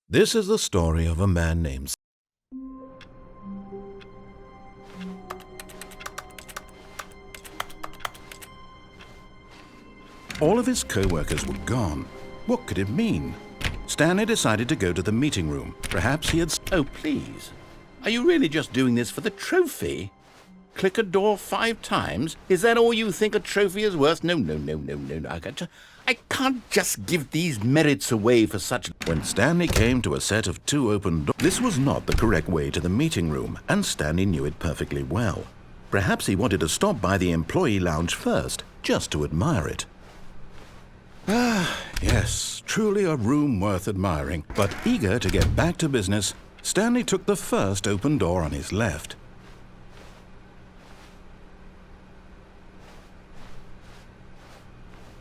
This is the story of a man named All of his co-workers were gone. What could it mean? Stanley decided to go to the meeting room. Perhaps he had... Oh, please. Are you really just doing this for the trophy? Click a door 5 times? Is that all you think a trophy is worth? No. I can't just give these merits away for such... When Stanley came to a set of 2 open doors, this was not the correct way to the meeting room, and Stanley knew it perfectly well. Perhaps he wanted to stop by the employee lounge first, just to admire it. Ah, yes, truly a room worth admiring. But eager to get back to business, Stanley took the first open door on his left.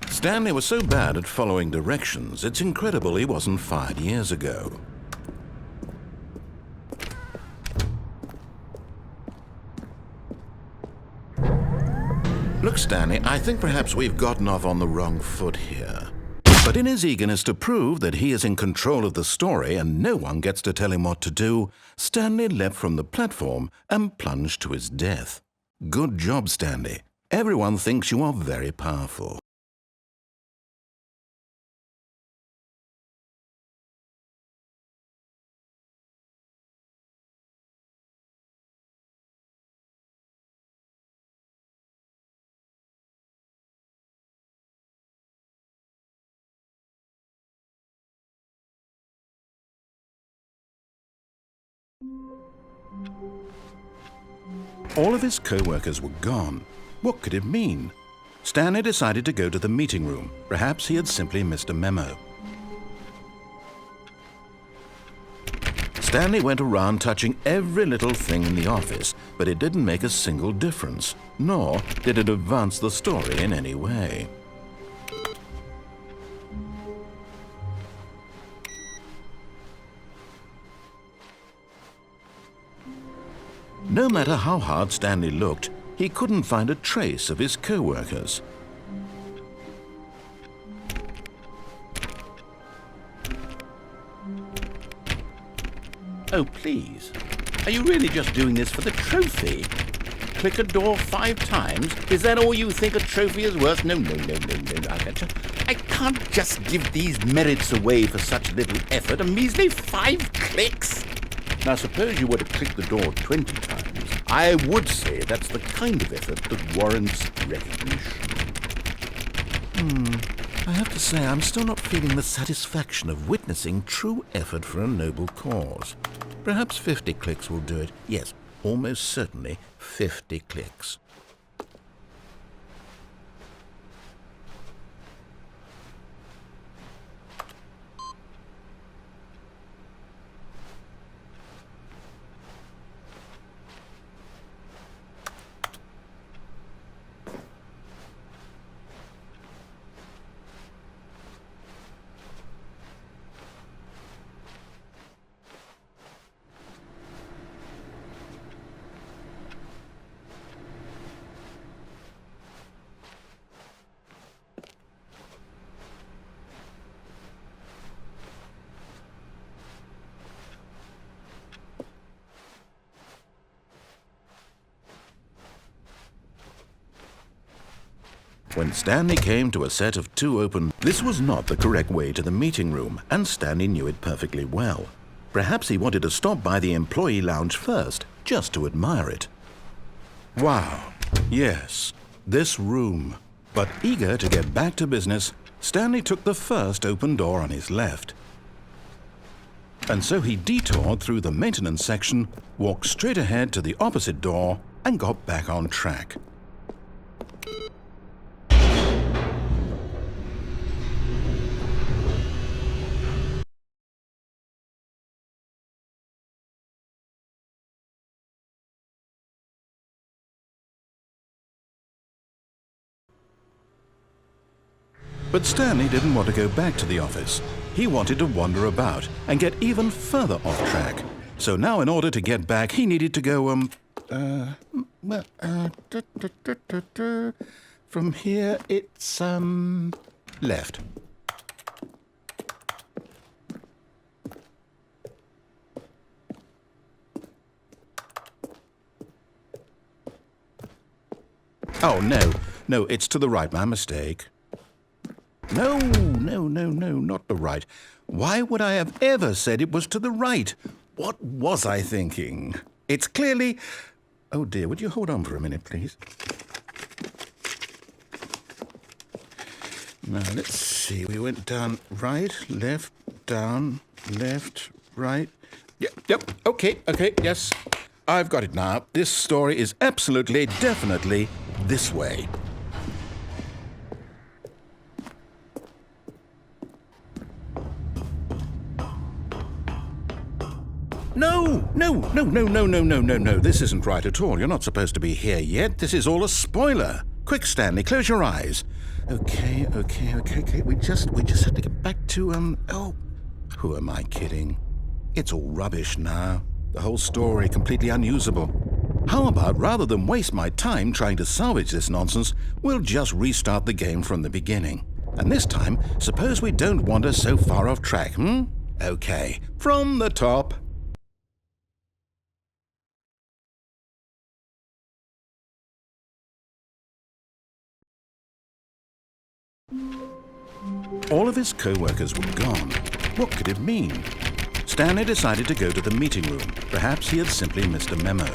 Stanley was so bad at following directions, it's incredible he wasn't fired years ago. Look, Stanley, I think perhaps we've gotten off on the wrong foot here. But in his eagerness to prove that he is in control of the story and no one gets to tell him what to do, Stanley leapt from the platform and plunged to his death. Good job, Stanley. Everyone thinks you are very powerful. All of his co-workers were gone. What could it mean? Stanley decided to go to the meeting room. Perhaps he had simply missed a memo. Stanley went around touching every little thing in the office, but it didn't make a single difference, nor did it advance the story in any way. No matter how hard Stanley looked, he couldn't find a trace of his co-workers. Oh, please. Are you really just doing this for the trophy? Click a door 5 times? Is that all you think a trophy is worth? No. I can't just give these merits away for such little effort. A measly 5 clicks? Now, suppose you were to click the door 20 times. I would say that's the kind of effort that warrants recognition. I have to say, I'm still not feeling the satisfaction of witnessing true effort for a noble cause. Perhaps 50 clicks will do it. Yes, almost certainly 50 clicks. When Stanley came to a set of 2 open... This was not the correct way to the meeting room, and Stanley knew it perfectly well. Perhaps he wanted to stop by the employee lounge first, just to admire it. Wow, yes, this room. But eager to get back to business, Stanley took the first open door on his left. And so he detoured through the maintenance section, walked straight ahead to the opposite door, and got back on track. But Stanley didn't want to go back to the office. He wanted to wander about and get even further off track. So now in order to get back, he needed to go, from here it's, left. Oh, no. No, it's to the right. My mistake. No, not the right. Why would I have ever said it was to the right? What was I thinking? It's clearly... Oh, dear, would you hold on for a minute, please? Now, let's see. We went down right, left, down, left, right. Yep, okay, yes. I've got it now. This story is absolutely, definitely this way. No. This isn't right at all. You're not supposed to be here yet. This is all a spoiler. Quick, Stanley, close your eyes. Okay. We just have to get back to, oh, who am I kidding? It's all rubbish now. The whole story completely unusable. How about, rather than waste my time trying to salvage this nonsense, we'll just restart the game from the beginning. And this time, suppose we don't wander so far off track, Okay, from the top. All of his co-workers were gone. What could it mean? Stanley decided to go to the meeting room. Perhaps he had simply missed a memo.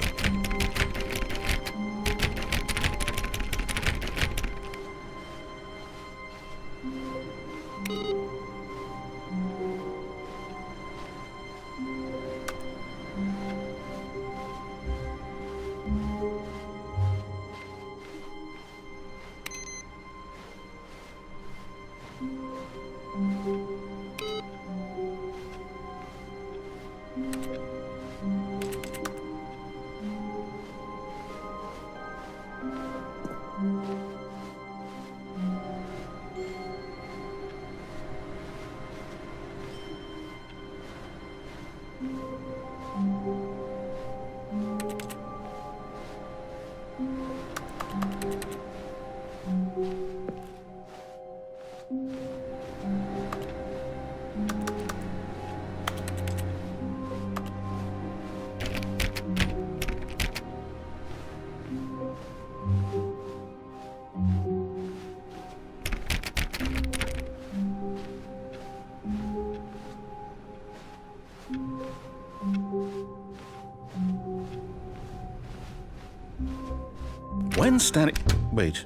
When Stanley... Wait,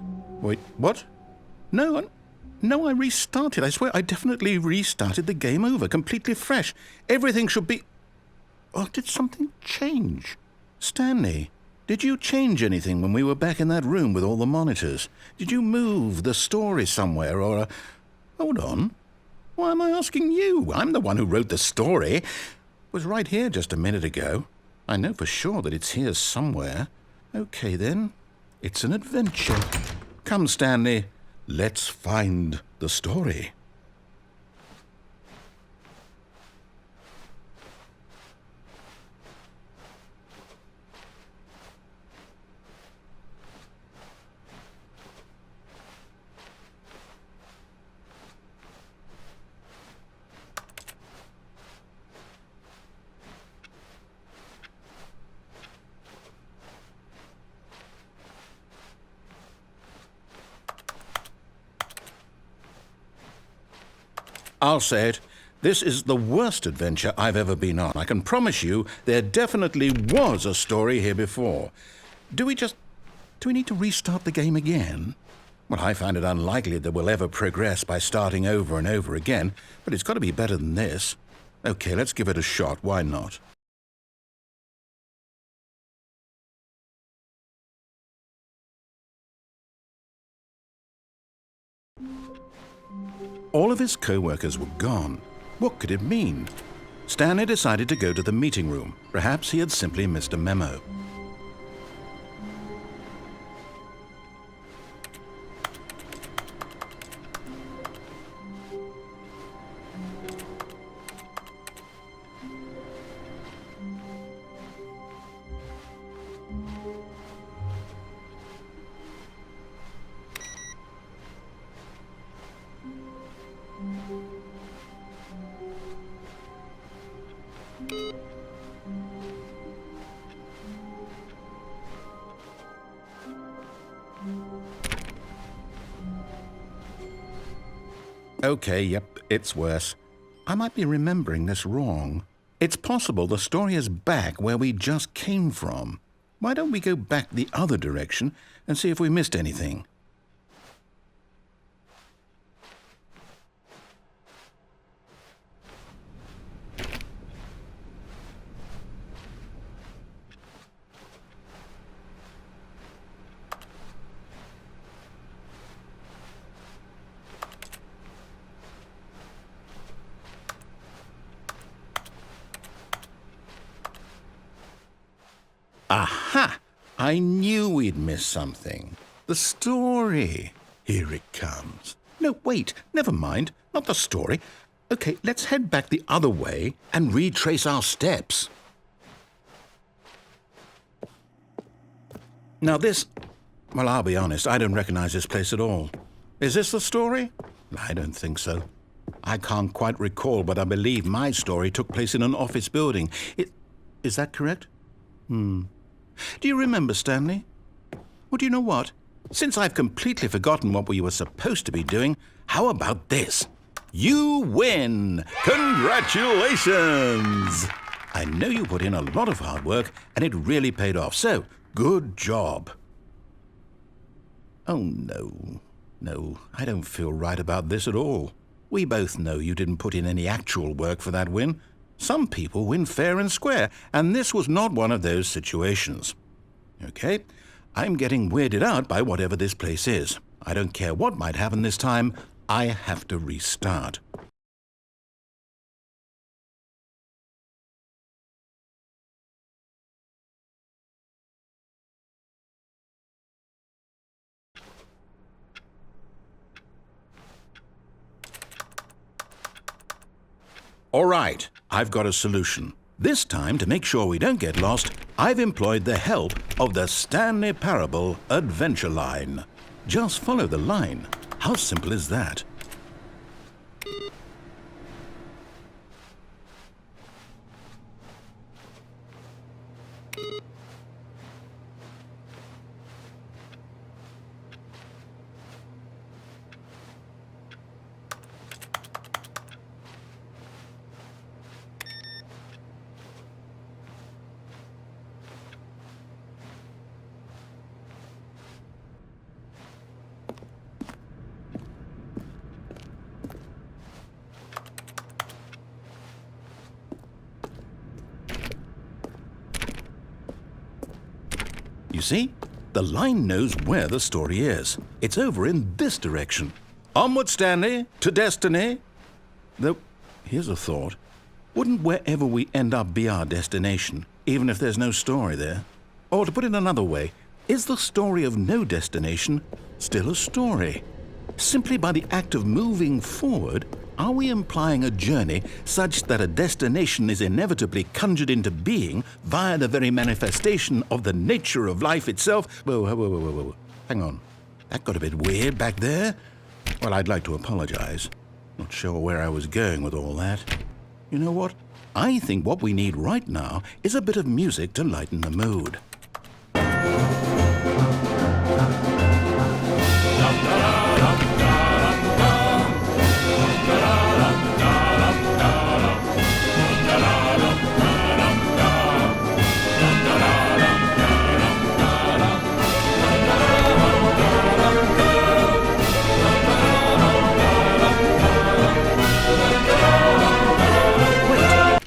what? No, I restarted. I swear I definitely restarted the game over, completely fresh. Everything should be... Oh, did something change? Stanley, did you change anything when we were back in that room with all the monitors? Did you move the story somewhere, or... Hold on. Why am I asking you? I'm the one who wrote the story. It was right here just a minute ago. I know for sure that it's here somewhere. Okay, then. It's an adventure. Come, Stanley. Let's find the story. I'll say it. This is the worst adventure I've ever been on. I can promise you there definitely was a story here before. Do we need to restart the game again? Well, I find it unlikely that we'll ever progress by starting over and over again, but it's got to be better than this. Okay, let's give it a shot. Why not? All of his co-workers were gone. What could it mean? Stanley decided to go to the meeting room. Perhaps he had simply missed a memo. Okay, yep, it's worse. I might be remembering this wrong. It's possible the story is back where we just came from. Why don't we go back the other direction and see if we missed anything? Aha! I knew we'd miss something. The story. Here it comes. No, wait, never mind. Not the story. Okay, let's head back the other way and retrace our steps. Now this... Well, I'll be honest, I don't recognize this place at all. Is this the story? I don't think so. I can't quite recall, but I believe my story took place in an office building. Is that correct? Do you remember, Stanley? Well, do you know what? Since I've completely forgotten what we were supposed to be doing, how about this? You win! Congratulations! I know you put in a lot of hard work, and it really paid off, so good job. Oh, no. No, I don't feel right about this at all. We both know you didn't put in any actual work for that win. Some people win fair and square, and this was not one of those situations. Okay, I'm getting weirded out by whatever this place is. I don't care what might happen this time. I have to restart. All right, I've got a solution. This time, to make sure we don't get lost, I've employed the help of the Stanley Parable Adventure Line. Just follow the line. How simple is that? You see? The line knows where the story is. It's over in this direction. Onward, Stanley, to destiny. Though, here's a thought. Wouldn't wherever we end up be our destination, even if there's no story there? Or to put it another way, is the story of no destination still a story? Simply by the act of moving forward, are we implying a journey such that a destination is inevitably conjured into being via the very manifestation of the nature of life itself? Whoa. Hang on. That got a bit weird back there. Well, I'd like to apologize. Not sure where I was going with all that. You know what? I think what we need right now is a bit of music to lighten the mood.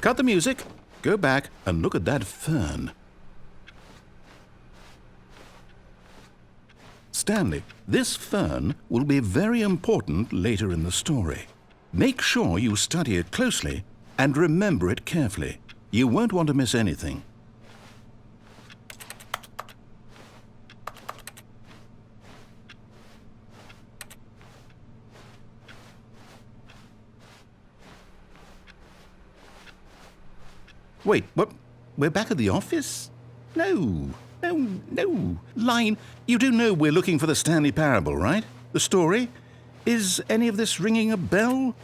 Cut the music, go back and look at that fern. Stanley, this fern will be very important later in the story. Make sure you study it closely and remember it carefully. You won't want to miss anything. Wait, what? We're back at the office? No. Line, you do know we're looking for the Stanley Parable, right? The story? Is any of this ringing a bell?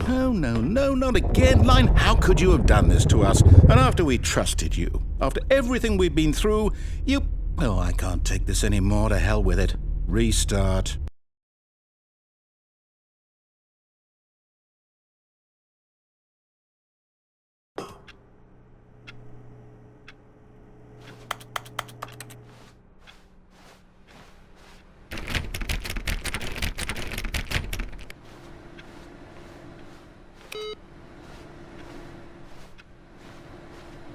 Oh, no, not again, Line. How could you have done this to us? And after we trusted you, after everything we've been through, you... Oh, I can't take this anymore. To hell with it. Restart.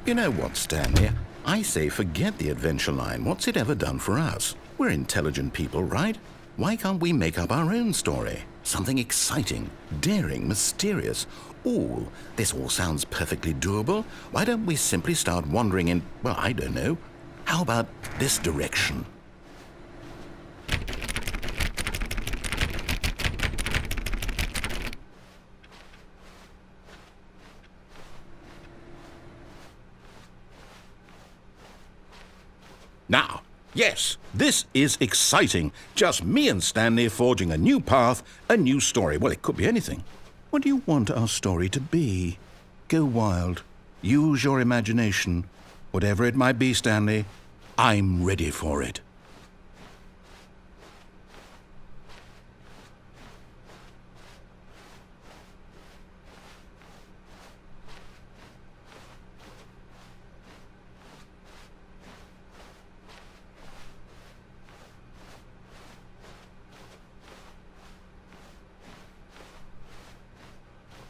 You know what, Stanley? I say forget the adventure line. What's it ever done for us? We're intelligent people, right? Why can't we make up our own story? Something exciting, daring, mysterious. Ooh, this all sounds perfectly doable. Why don't we simply start wandering in, well, I don't know. How about this direction? Now, yes, this is exciting. Just me and Stanley forging a new path, a new story. Well, it could be anything. What do you want our story to be? Go wild. Use your imagination. Whatever it might be, Stanley, I'm ready for it.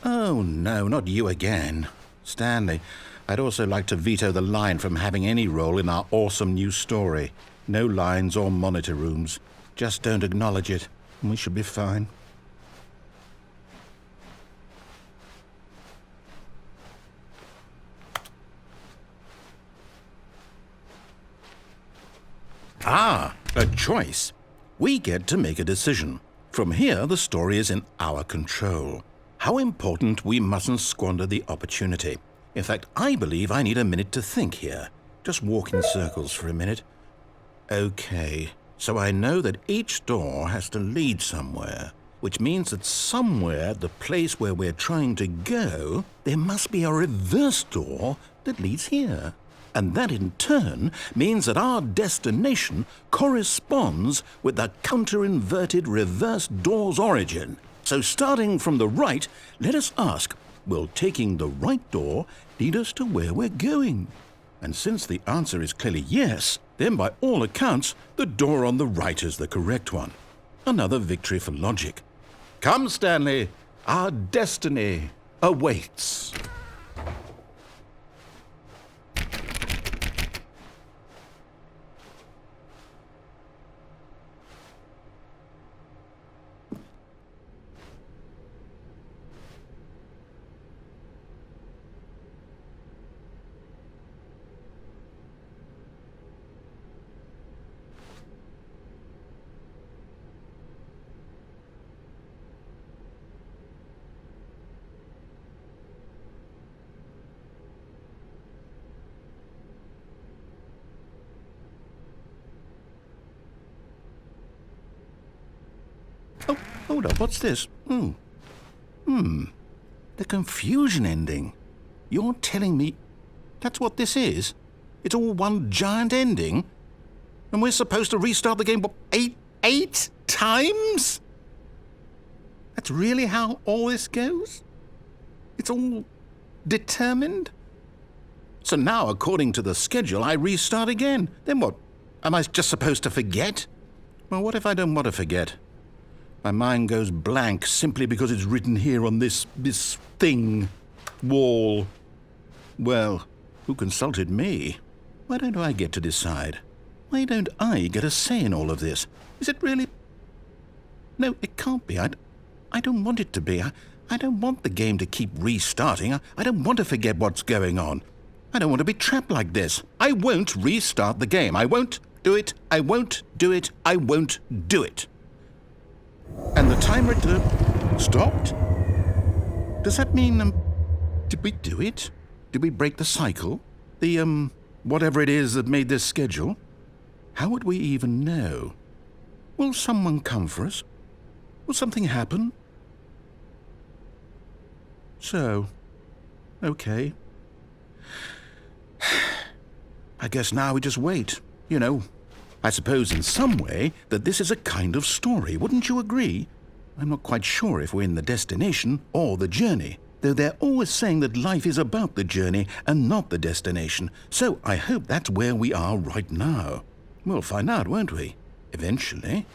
Oh, no, not you again. Stanley, I'd also like to veto the line from having any role in our awesome new story. No lines or monitor rooms. Just don't acknowledge it, and we should be fine. Ah, a choice. We get to make a decision. From here, the story is in our control. How important we mustn't squander the opportunity. In fact, I believe I need a minute to think here. Just walk in circles for a minute. Okay, so I know that each door has to lead somewhere, which means that somewhere, the place where we're trying to go, there must be a reverse door that leads here. And that in turn means that our destination corresponds with the counter-inverted reverse door's origin. So starting from the right, let us ask, will taking the right door lead us to where we're going? And since the answer is clearly yes, then by all accounts, the door on the right is the correct one. Another victory for logic. Come, Stanley, our destiny awaits. Oh, hold up, what's this? The confusion ending. You're telling me that's what this is? It's all one giant ending? And we're supposed to restart the game, what, eight times? That's really how all this goes? It's all determined? So now, according to the schedule, I restart again. Then what? Am I just supposed to forget? Well, what if I don't want to forget? My mind goes blank simply because it's written here on this thing, wall. Well, who consulted me? Why don't I get to decide? Why don't I get a say in all of this? Is it really... No, it can't be. I don't want it to be. I don't want the game to keep restarting. I don't want to forget what's going on. I don't want to be trapped like this. I won't restart the game. I won't do it. I won't do it. I won't do it. And the timer stopped? Does that mean, did we do it? Did we break the cycle? The, whatever it is that made this schedule? How would we even know? Will someone come for us? Will something happen? So, okay. I guess now we just wait, you know. I suppose in some way that this is a kind of story, wouldn't you agree? I'm not quite sure if we're in the destination or the journey, though they're always saying that life is about the journey and not the destination, so I hope that's where we are right now. We'll find out, won't we? Eventually.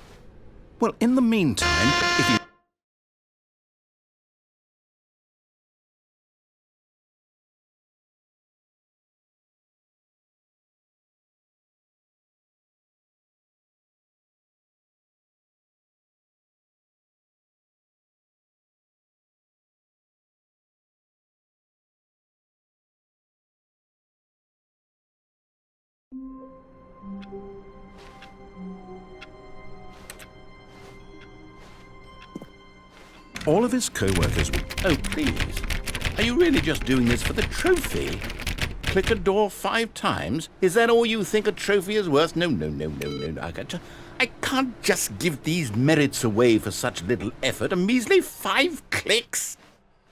Well, in the meantime, if you... All of his co-workers would... Oh, please. Are you really just doing this for the trophy? Click a door 5 times? Is that all you think a trophy is worth? No. I can't just give these merits away for such little effort. A measly 5 clicks?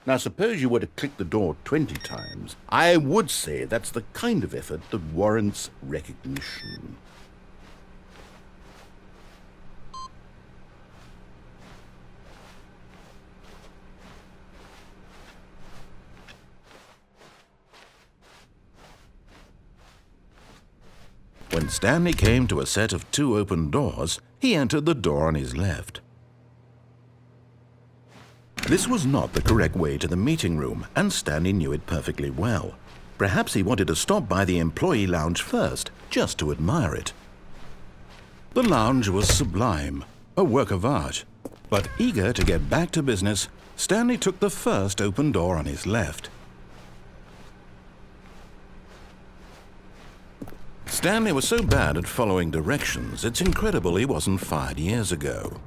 Now, suppose you were to click the door 20 times. I would say that's the kind of effort that warrants recognition. When Stanley came to a set of 2 open doors, he entered the door on his left. This was not the correct way to the meeting room, and Stanley knew it perfectly well. Perhaps he wanted to stop by the employee lounge first, just to admire it. The lounge was sublime, a work of art. But eager to get back to business, Stanley took the first open door on his left. Stanley was so bad at following directions, it's incredible he wasn't fired years ago.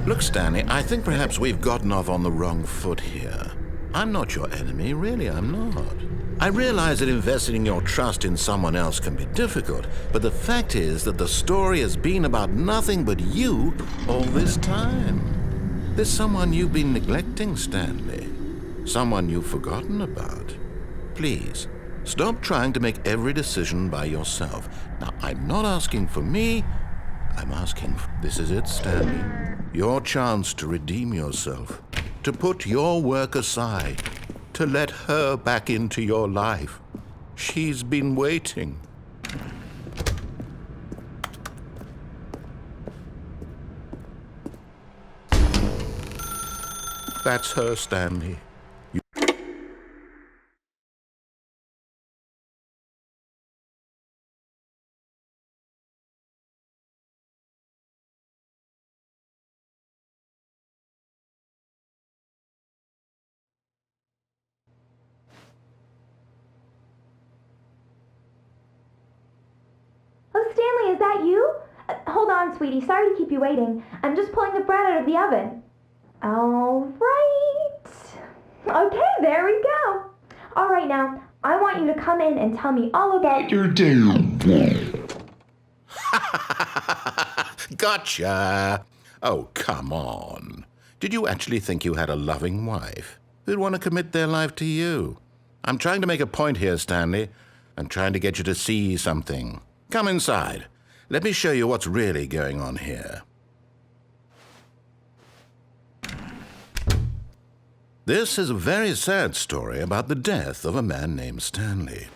Look, Stanley, I think perhaps we've gotten off on the wrong foot here. I'm not your enemy, really, I'm not. I realize that investing your trust in someone else can be difficult, but the fact is that the story has been about nothing but you all this time. There's someone you've been neglecting, Stanley. Someone you've forgotten about. Please, stop trying to make every decision by yourself. Now, I'm not asking for me, I'm asking for... This is it, Stanley. Your chance to redeem yourself. To put your work aside. To let her back into your life. She's been waiting. That's her, Stanley. Oh, Stanley, is that you? Hold on, sweetie. Sorry to keep you waiting. I'm just pulling the bread out of the oven. All right. Okay, there we go. All right, now, I want you to come in and tell me all about your day. Gotcha! Oh, come on. Did you actually think you had a loving wife who'd want to commit their life to you? I'm trying to make a point here, Stanley. I'm trying to get you to see something. Come inside. Let me show you what's really going on here. This is a very sad story about the death of a man named Stanley.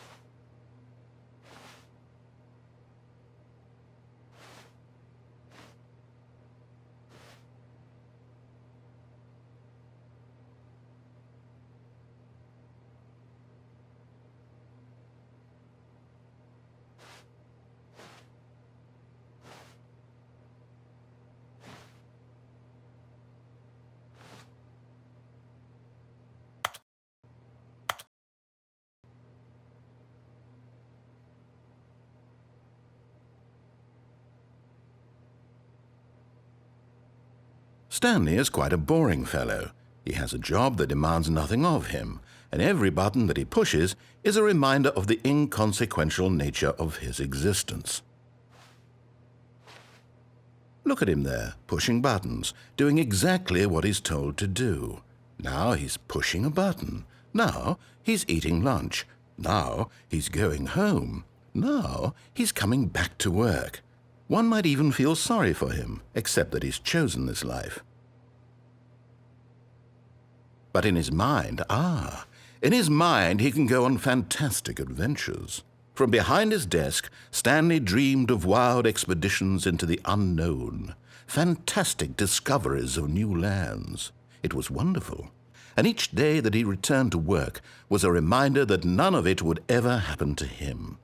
Stanley is quite a boring fellow. He has a job that demands nothing of him, and every button that he pushes is a reminder of the inconsequential nature of his existence. Look at him there, pushing buttons, doing exactly what he's told to do. Now he's pushing a button. Now he's eating lunch. Now he's going home. Now he's coming back to work. One might even feel sorry for him, except that he's chosen this life. But in his mind, he can go on fantastic adventures. From behind his desk, Stanley dreamed of wild expeditions into the unknown, fantastic discoveries of new lands. It was wonderful, and each day that he returned to work was a reminder that none of it would ever happen to him.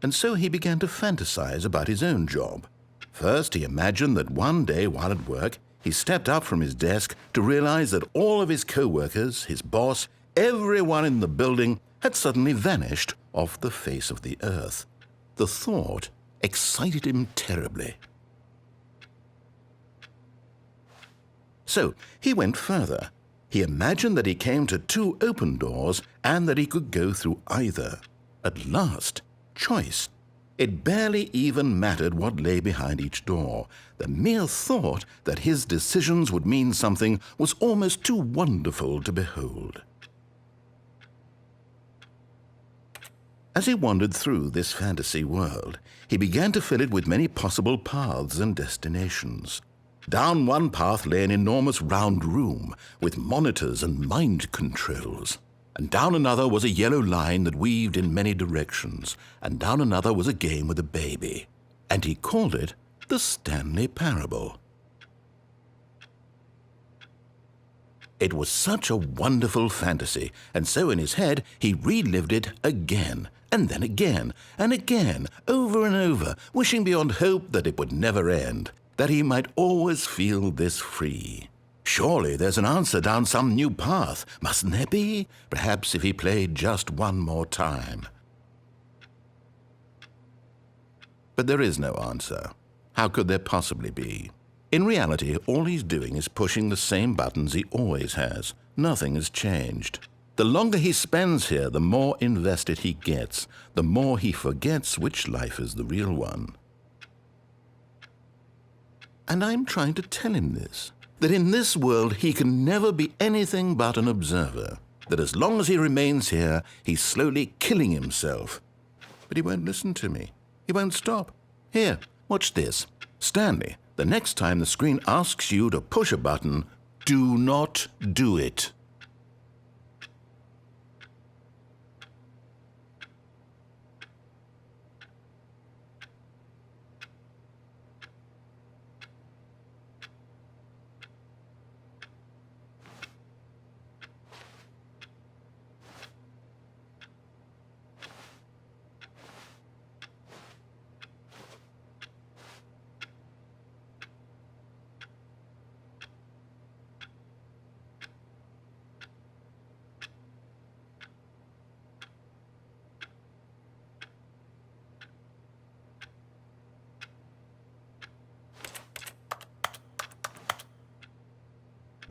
And so he began to fantasize about his own job. First, he imagined that one day while at work, he stepped up from his desk to realize that all of his co-workers, his boss, everyone in the building had suddenly vanished off the face of the earth. The thought excited him terribly. So he went further. He imagined that he came to 2 open doors and that he could go through either. At last, choice. It barely even mattered what lay behind each door. The mere thought that his decisions would mean something was almost too wonderful to behold. As he wandered through this fantasy world, he began to fill it with many possible paths and destinations. Down one path lay an enormous round room with monitors and mind controls. And down another was a yellow line that weaved in many directions, and down another was a game with a baby. And he called it the Stanley Parable. It was such a wonderful fantasy, and so in his head he relived it again, and then again, and again, over and over, wishing beyond hope that it would never end, that he might always feel this free. Surely there's an answer down some new path, mustn't there be? Perhaps if he played just one more time. But there is no answer. How could there possibly be? In reality, all he's doing is pushing the same buttons he always has. Nothing has changed. The longer he spends here, the more invested he gets, the more he forgets which life is the real one. And I'm trying to tell him this, that in this world he can never be anything but an observer, that as long as he remains here, he's slowly killing himself. But he won't listen to me. He won't stop. Here, watch this. Stanley, the next time the screen asks you to push a button, do not do it.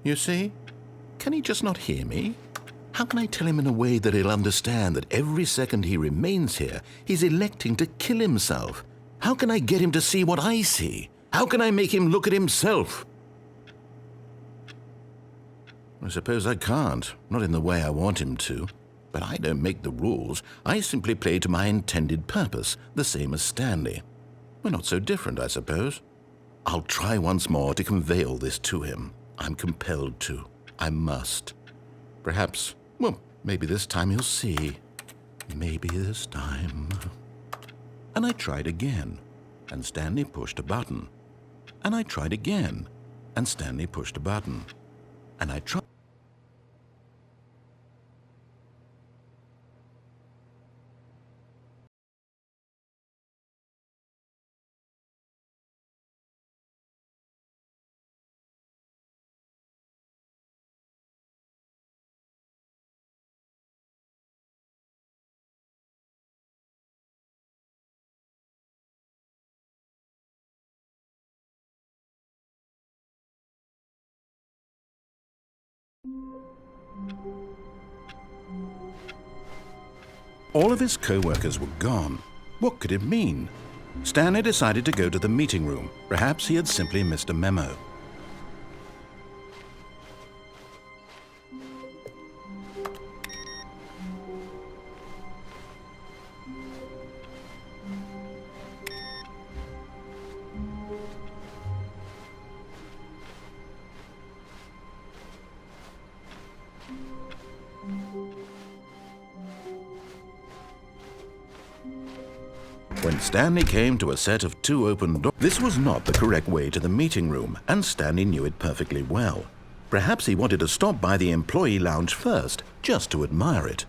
You see? Can he just not hear me? How can I tell him in a way that he'll understand that every second he remains here, he's electing to kill himself? How can I get him to see what I see? How can I make him look at himself? I suppose I can't, not in the way I want him to. But I don't make the rules. I simply play to my intended purpose, the same as Stanley. We're not so different, I suppose. I'll try once more to convey all this to him. I'm compelled to. I must. Perhaps, well, maybe this time he'll see. Maybe this time. And I tried again, and Stanley pushed a button. And I tried again, and Stanley pushed a button. And I tried. All of his co-workers were gone. What could it mean? Stanley decided to go to the meeting room. Perhaps he had simply missed a memo. When Stanley came to a set of 2 open doors, this was not the correct way to the meeting room, and Stanley knew it perfectly well. Perhaps he wanted to stop by the employee lounge first, just to admire it.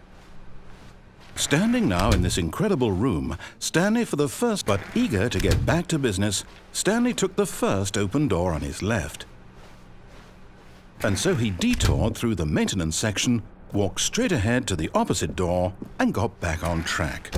Standing now in this incredible room, Stanley for the first, but eager to get back to business, Stanley took the first open door on his left. And so he detoured through the maintenance section, walked straight ahead to the opposite door, and got back on track.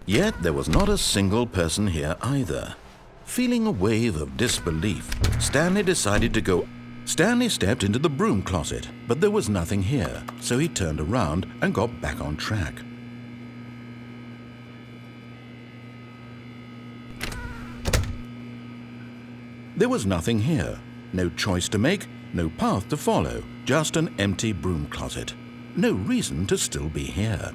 Yet there was not a single person here either. Feeling a wave of disbelief, Stanley decided to go. Stanley stepped into the broom closet, but there was nothing here, so he turned around and got back on track. There was nothing here. No choice to make, no path to follow, just an empty broom closet. No reason to still be here.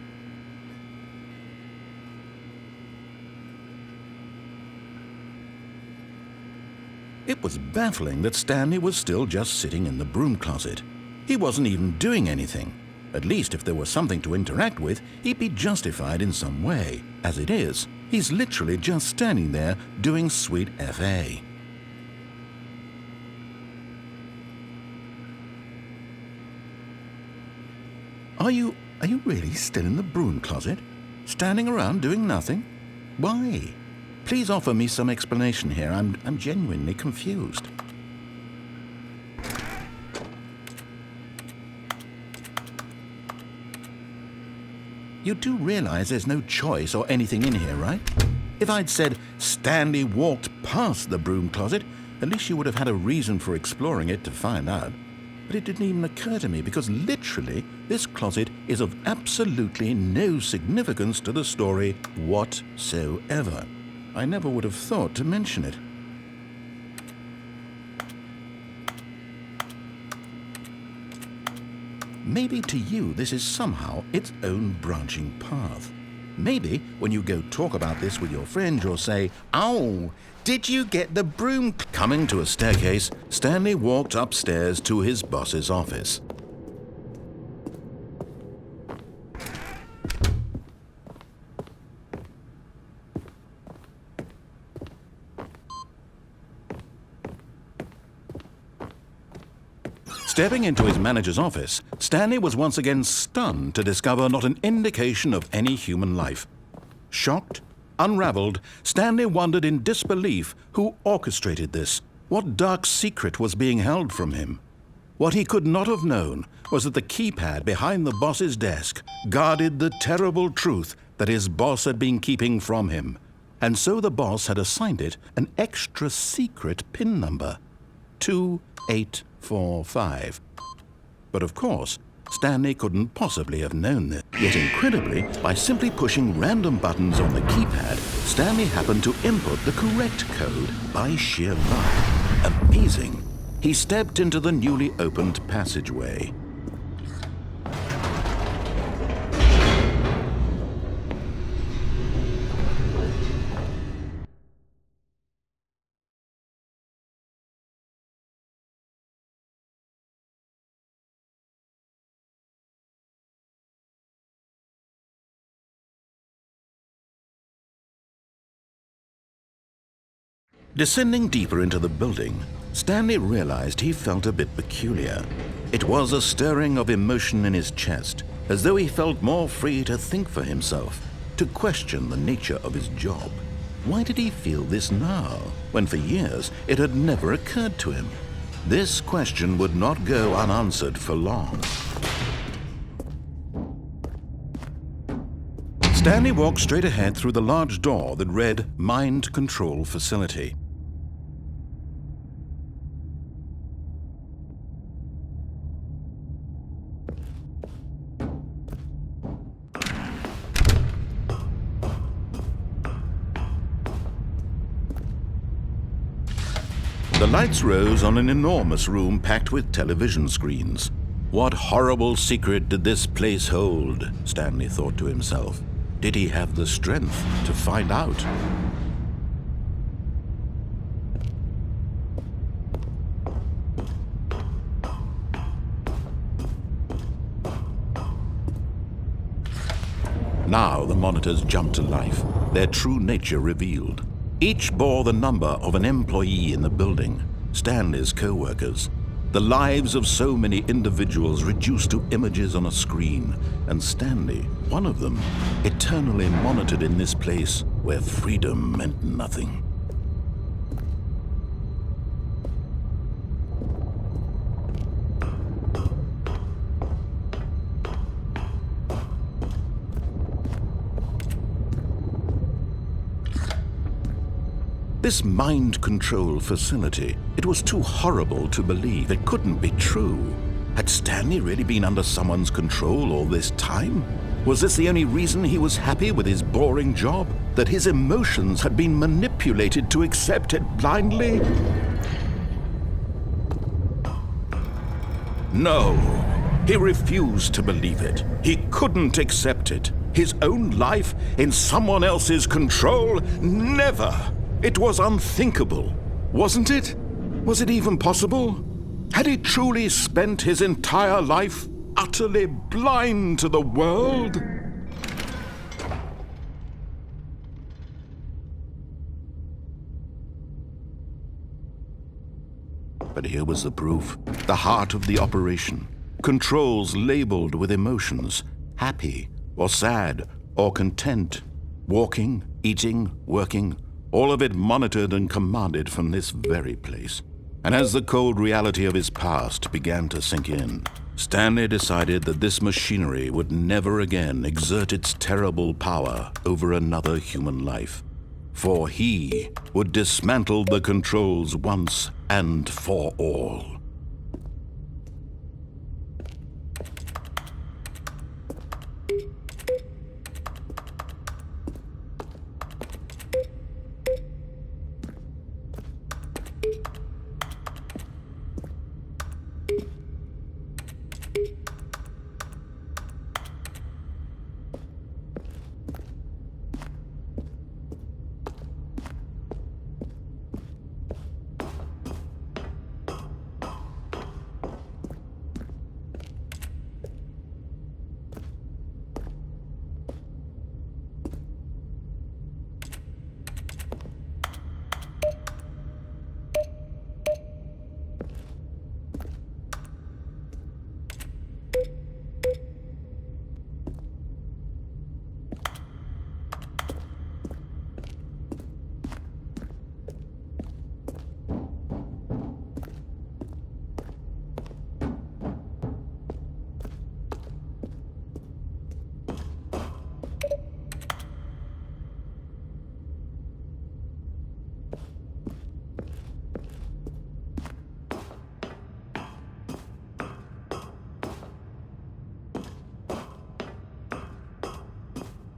It was baffling that Stanley was still just sitting in the broom closet. He wasn't even doing anything. At least if there was something to interact with, he'd be justified in some way. As it is, he's literally just standing there doing sweet FA. Are you really still in the broom closet? Standing around doing nothing? Why? Please offer me some explanation here. I'm genuinely confused. You do realize there's no choice or anything in here, right? If I'd said Stanley walked past the broom closet, at least you would have had a reason for exploring it to find out. But it didn't even occur to me because literally this closet is of absolutely no significance to the story whatsoever. I never would have thought to mention it. Maybe to you this is somehow its own branching path. Maybe when you go talk about this with your friend you'll say, "Oh, did you get the broom?" Coming to a staircase, Stanley walked upstairs to his boss's office. Stepping into his manager's office, Stanley was once again stunned to discover not an indication of any human life. Shocked, unraveled, Stanley wondered in disbelief who orchestrated this. What dark secret was being held from him? What he could not have known was that the keypad behind the boss's desk guarded the terrible truth that his boss had been keeping from him. And so the boss had assigned it an extra secret PIN number, 2845. But of course, Stanley couldn't possibly have known this. Yet incredibly, by simply pushing random buttons on the keypad, Stanley happened to input the correct code by sheer luck. Amazing. He stepped into the newly opened passageway. Descending deeper into the building, Stanley realized he felt a bit peculiar. It was a stirring of emotion in his chest, as though he felt more free to think for himself, to question the nature of his job. Why did he feel this now, when for years it had never occurred to him? This question would not go unanswered for long. Stanley walked straight ahead through the large door that read Mind Control Facility. The lights rose on an enormous room packed with television screens. What horrible secret did this place hold? Stanley thought to himself. Did he have the strength to find out? Now the monitors jumped to life, their true nature revealed. Each bore the number of an employee in the building, Stanley's co-workers. The lives of so many individuals reduced to images on a screen, and Stanley, one of them, eternally monitored in this place where freedom meant nothing. This mind control facility, it was too horrible to believe. It couldn't be true. Had Stanley really been under someone's control all this time? Was this the only reason he was happy with his boring job? That his emotions had been manipulated to accept it blindly? No, he refused to believe it. He couldn't accept it. His own life in someone else's control? Never! It was unthinkable, wasn't it? Was it even possible? Had he truly spent his entire life utterly blind to the world? But here was the proof, the heart of the operation. Controls labeled with emotions, happy or sad or content, walking, eating, working, all of it monitored and commanded from this very place. And as the cold reality of his past began to sink in, Stanley decided that this machinery would never again exert its terrible power over another human life. For he would dismantle the controls once and for all.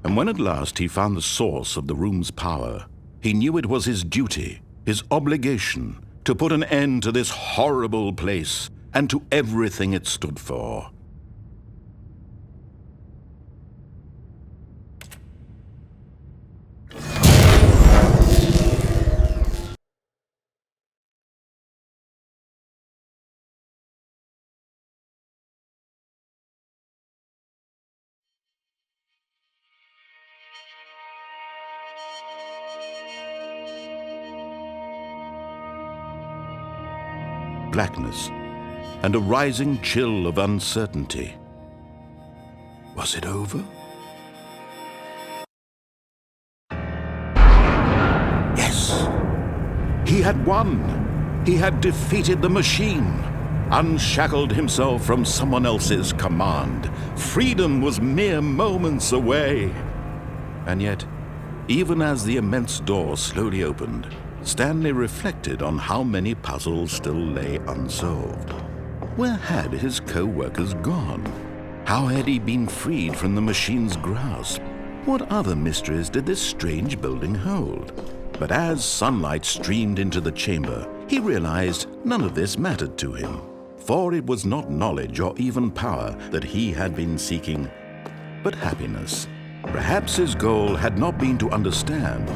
And when at last he found the source of the room's power, he knew it was his duty, his obligation, to put an end to this horrible place and to everything it stood for. Blackness, and a rising chill of uncertainty. Was it over? Yes! He had won! He had defeated the machine, unshackled himself from someone else's command. Freedom was mere moments away. And yet, even as the immense door slowly opened, Stanley reflected on how many puzzles still lay unsolved. Where had his co-workers gone? How had he been freed from the machine's grasp? What other mysteries did this strange building hold? But as sunlight streamed into the chamber, he realized none of this mattered to him, for it was not knowledge or even power that he had been seeking, but happiness. Perhaps his goal had not been to understand,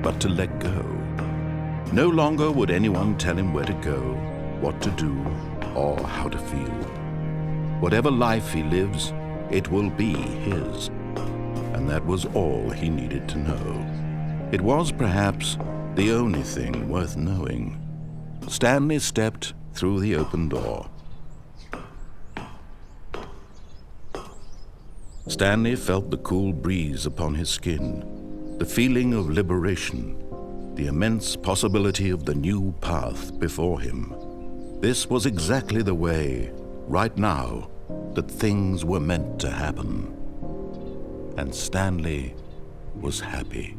but to let go. No longer would anyone tell him where to go, what to do, or how to feel. Whatever life he lives, it will be his. And that was all he needed to know. It was perhaps the only thing worth knowing. Stanley stepped through the open door. Stanley felt the cool breeze upon his skin, the feeling of liberation, the immense possibility of the new path before him. This was exactly the way, right now, that things were meant to happen. And Stanley was happy.